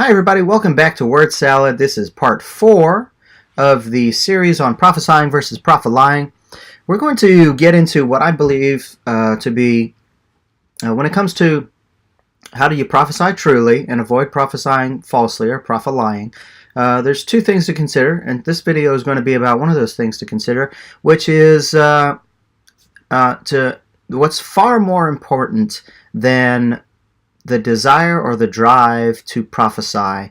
Hi everybody, welcome back to Word Salad. This is part 4 of the series on prophesying versus prophet lying. We're going to get into what I believe to be, when it comes to how do you prophesy truly and avoid prophesying falsely or prophet lying, there's two things to consider, and this video is going to be about one of those things to consider, which is what's far more important than the desire or the drive to prophesy,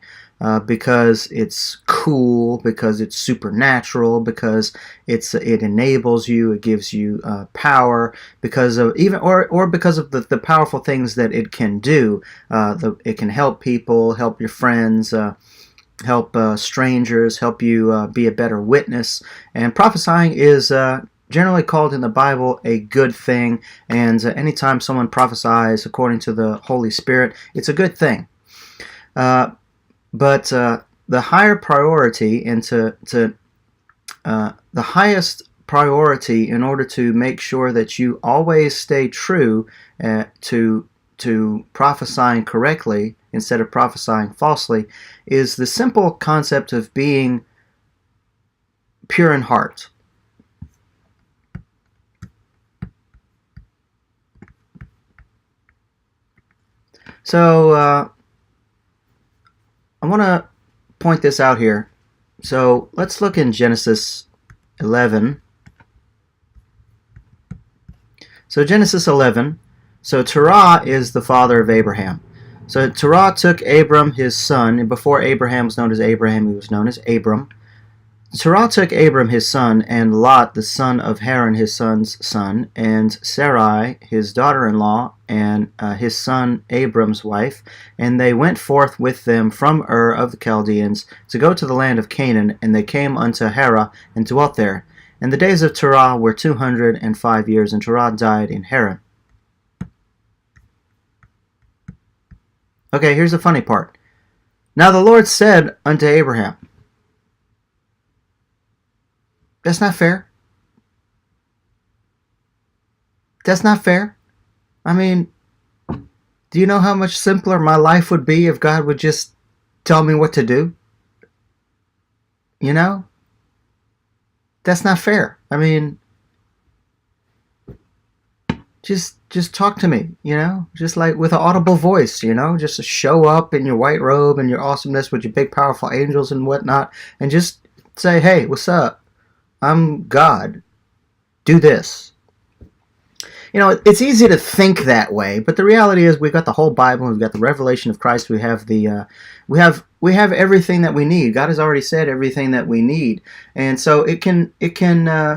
because it's cool, because it's supernatural, because it enables you, it gives you power, because of or because of the powerful things that it can do. It can help people, help your friends, help strangers, help you be a better witness. And prophesying is generally called in the Bible a good thing, and anytime someone prophesies according to the Holy Spirit, it's a good thing. But the higher priority and the highest priority in order to make sure that you always stay true to prophesying correctly instead of prophesying falsely is the simple concept of being pure in heart. So I want to point this out here. So let's look in Genesis 11. So Genesis 11. So Terah is the father of Abraham. So Terah took Abram his son, and before Abraham was known as Abraham, he was known as Abram. Terah took Abram his son, and Lot the son of Haran his son's son, and Sarai his daughter-in-law, and his son Abram's wife, and they went forth with them from Ur of the Chaldeans to go to the land of Canaan, and they came unto Haran and dwelt there. And the days of Terah were 205 years, and Terah died in Haran. Okay, here's the funny part. Now the Lord said unto Abraham. That's not fair. That's not fair. I mean, do you know how much simpler my life would be if God would just tell me what to do? You know? That's not fair. I mean, just talk to me, you know? Just like with an audible voice, you know? Just show up in your white robe and your awesomeness with your big powerful angels and whatnot, and just say, hey, what's up? I'm God. Do this. You know, it's easy to think that way, but the reality is we've got the whole Bible, we've got the revelation of Christ, we have we have everything that we need. God has already said everything that we need, and so it can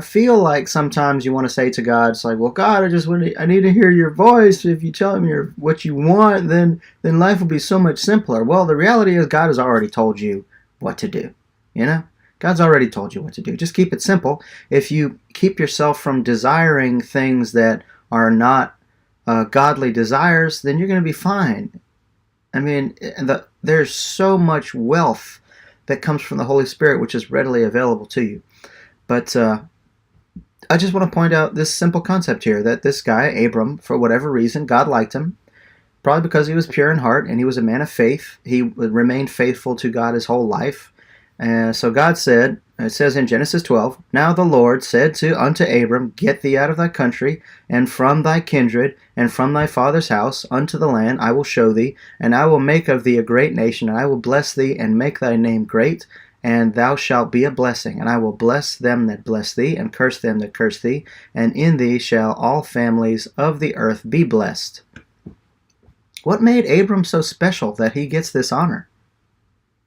feel like sometimes you want to say to God, it's like, well, God, I need to hear your voice. If you tell me what you want, then life will be so much simpler. Well, the reality is God has already told you what to do. You know. God's already told you what to do. Just keep it simple. If you keep yourself from desiring things that are not godly desires, then you're going to be fine. I mean, there's so much wealth that comes from the Holy Spirit, which is readily available to you. But I just want to point out this simple concept here, that this guy, Abram, for whatever reason, God liked him. Probably because he was pure in heart and he was a man of faith. He remained faithful to God his whole life. So God said, it says in Genesis 12, Now the Lord said unto Abram, Get thee out of thy country, and from thy kindred, and from thy father's house, unto the land I will show thee, and I will make of thee a great nation, and I will bless thee, and make thy name great, and thou shalt be a blessing. And I will bless them that bless thee, and curse them that curse thee, and in thee shall all families of the earth be blessed. What made Abram so special that he gets this honor?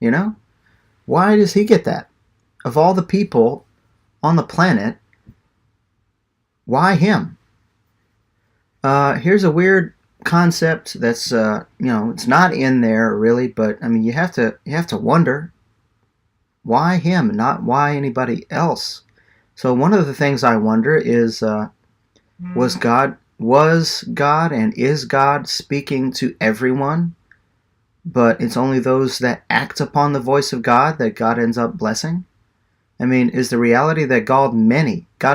You know? Why does he get that? Of all the people on the planet, why him? Here's a weird concept that's it's not in there really, but I mean you have to wonder why him, not why anybody else. So one of the things I wonder is was God and is God speaking to everyone? But it's only those that act upon the voice of God that God ends up blessing? I mean, is the reality that God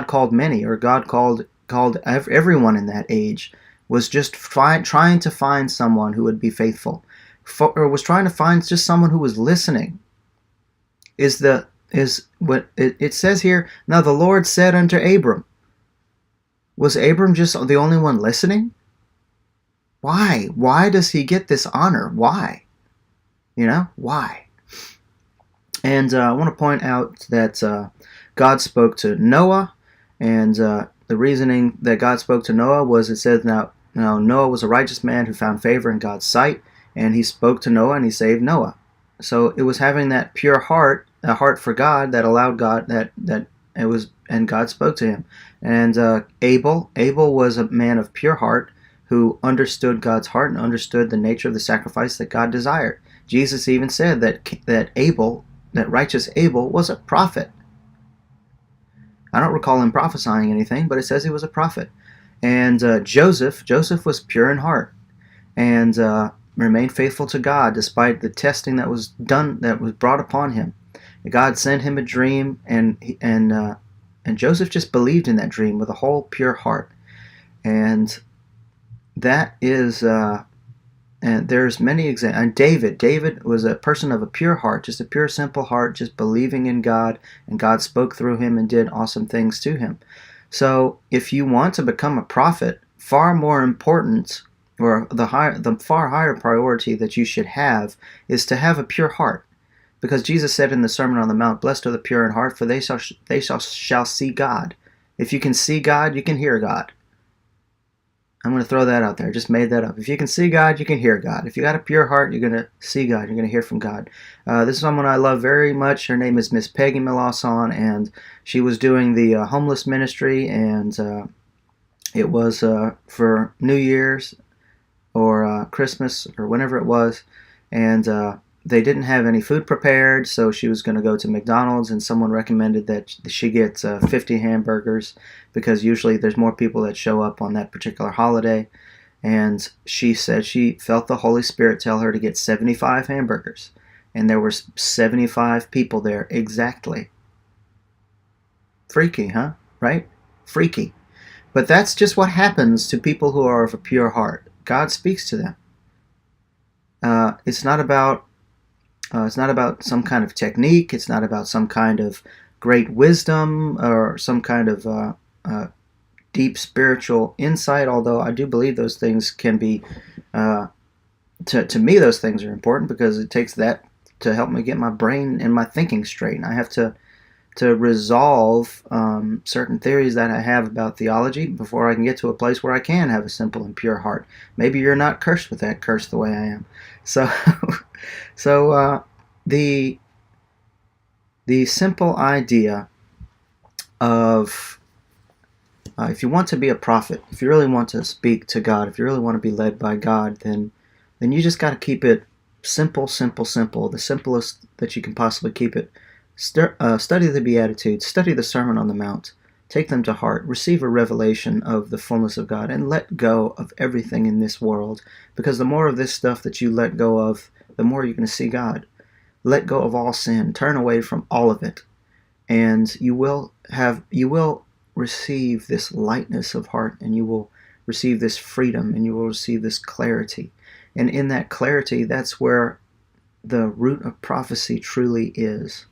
called many, or God called everyone in that age, was just trying to find someone who would be faithful. or was trying to find just someone who was listening. Is what it says here. Now the Lord said unto Abram. Was Abram just the only one listening? Why? Why does he get this honor? Why? Why? And I want to point out that God spoke to Noah, and the reasoning that God spoke to Noah was, it says, now Noah was a righteous man who found favor in God's sight, and he spoke to Noah and he saved Noah. So it was having that pure heart, a heart for God, that allowed God that it was, and God spoke to him. And Abel was a man of pure heart who understood God's heart and understood the nature of the sacrifice that God desired. Jesus even said that righteous Abel was a prophet. I don't recall him prophesying anything, but it says he was a prophet. And Joseph was pure in heart and remained faithful to God despite the testing that was brought upon him. God sent him a dream, and Joseph just believed in that dream with a whole pure heart. And that is, and there's many examples. And David was a person of a pure heart, just a pure, simple heart, just believing in God, and God spoke through him and did awesome things to him. So if you want to become a prophet, far more important, or the far higher priority that you should have, is to have a pure heart. Because Jesus said in the Sermon on the Mount, "Blessed are the pure in heart, for they shall see God." If you can see God, you can hear God. I'm going to throw that out there. I just made that up. If you can see God, you can hear God. If you got a pure heart, you're going to see God. You're going to hear from God. This is someone I love very much. Her name is Miss Peggy Milauson, and she was doing the homeless ministry, and it was for New Year's or Christmas or whenever it was, and they didn't have any food prepared, so she was going to go to McDonald's, and someone recommended that she get 50 hamburgers, because usually there's more people that show up on that particular holiday. And she said she felt the Holy Spirit tell her to get 75 hamburgers, and there were 75 people there exactly. Freaky, huh? Right? Freaky. But that's just what happens to people who are of a pure heart. God speaks to them. It's not about some kind of technique. It's not about some kind of great wisdom or some kind of deep spiritual insight, although I do believe those things can be, to me, those things are important, because it takes that to help me get my brain and my thinking straight. And I have to resolve certain theories that I have about theology before I can get to a place where I can have a simple and pure heart. Maybe you're not cursed with that, cursed the way I am. So, the simple idea of if you want to be a prophet, if you really want to speak to God, if you really want to be led by God, then you just got to keep it simple, simple, simple, the simplest that you can possibly keep it. Study the Beatitudes, study the Sermon on the Mount, take them to heart, receive a revelation of the fullness of God, and let go of everything in this world, because the more of this stuff that you let go of, the more you're going to see God. Let go of all sin, turn away from all of it, and you will receive this lightness of heart, and you will receive this freedom, and you will receive this clarity. And in that clarity, that's where the root of prophecy truly is.